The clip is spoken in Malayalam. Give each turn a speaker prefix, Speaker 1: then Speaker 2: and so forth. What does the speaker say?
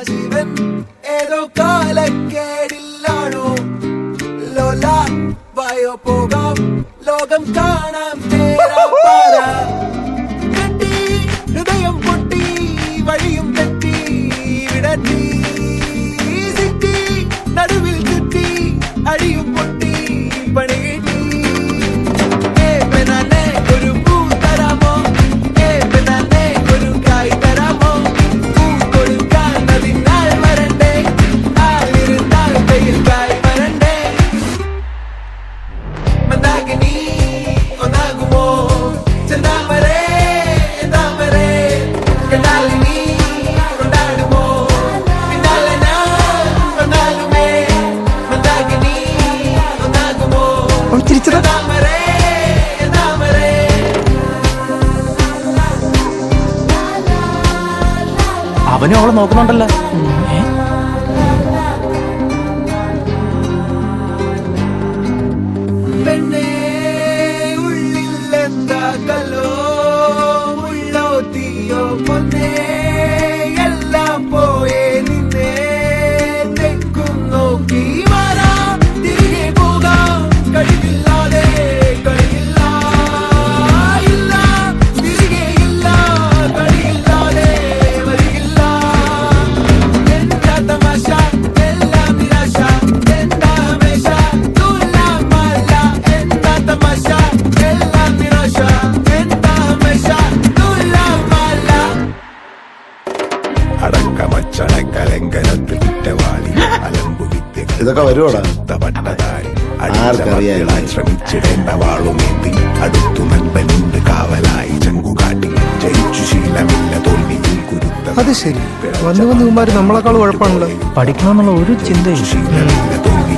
Speaker 1: ജീവൻ ഏതോ കാലക്കേടില്ലാണോ ലോല വായോ പോകാം ലോകം കാണാം കെട്ടി ഹൃദയം പൊട്ടി വഴിയും തെറ്റി വിടത്തി സിറ്റി നടുവിൽ ചുറ്റി അടിയും പൊട്ടി പണി കിട്ടി ഒരു പൂ തരാമോ ഒരു കായ് തരാമോ പൂ കൊടുക്കാൻ അതിനാൽ വരണ്ടേ ആളിരുന്നാൽ വെയിൽ കായ് വരണ്ടേ മന്ദാകിനി ഒന്നാകുമോ ചെന്താമരേ താമരേ കണ്ടാലിനി കൊണ്ടാടുമോ പിന്നാലെ ഞാൻ വന്നാലുമേ മന്ദാകിനി ഒന്നാകുമോ താമരേ താമരേ
Speaker 2: അവനെ അവളെ നോക്കുന്നുണ്ടല്ലോ.
Speaker 1: പെണ്ണേ ഉള്ളിൽ എന്താ കല്ലോ ഉള്ളോ തീയോ പൊന്നേ എല്ലാം പോയേ നിന്നെ തെക്കും നോക്കി വരാം തിരികെ പോകാം കഴിവില്ലാതെ കഴിയില്ല ഇല്ല തിരികെ ഇല്ല കഴിയില്ലാതെ വരികില്ല എന്താ തമാശ എല്ലാം നിരാശ എന്താ ഹമേശ തുലാമല്ല എന്താ തമാശ എല്ലാം നിരാശ എന്താ ഹമേശ തുലാമല്ല
Speaker 3: അടക്കമച്ചടക്കലങ്കനത്തിൽ കുറ്റവാളി അലമ്പു
Speaker 4: ഇതൊക്കെ വരുവോടാ?
Speaker 3: ആർക്കറിയാൻ ശ്രമിച്ചിടേണ്ട വാളുമേന്തി അടുത്തു നൻപനുണ്ട് കാവലായി ചങ്കുകാട്ടി ജയിച്ചു ശീലമില്ല തോൽവിയിൽ കുരുത്ത
Speaker 5: അത് ശരി, വന്നു വന്ന് ഇവന്മാര് നമ്മളെക്കാൾ കുഴപ്പമാണല്ലോ.
Speaker 2: പഠിക്കണമെന്നുള്ള ഒരു ചിന്തയും
Speaker 3: ശീലമില്ല തോൽവി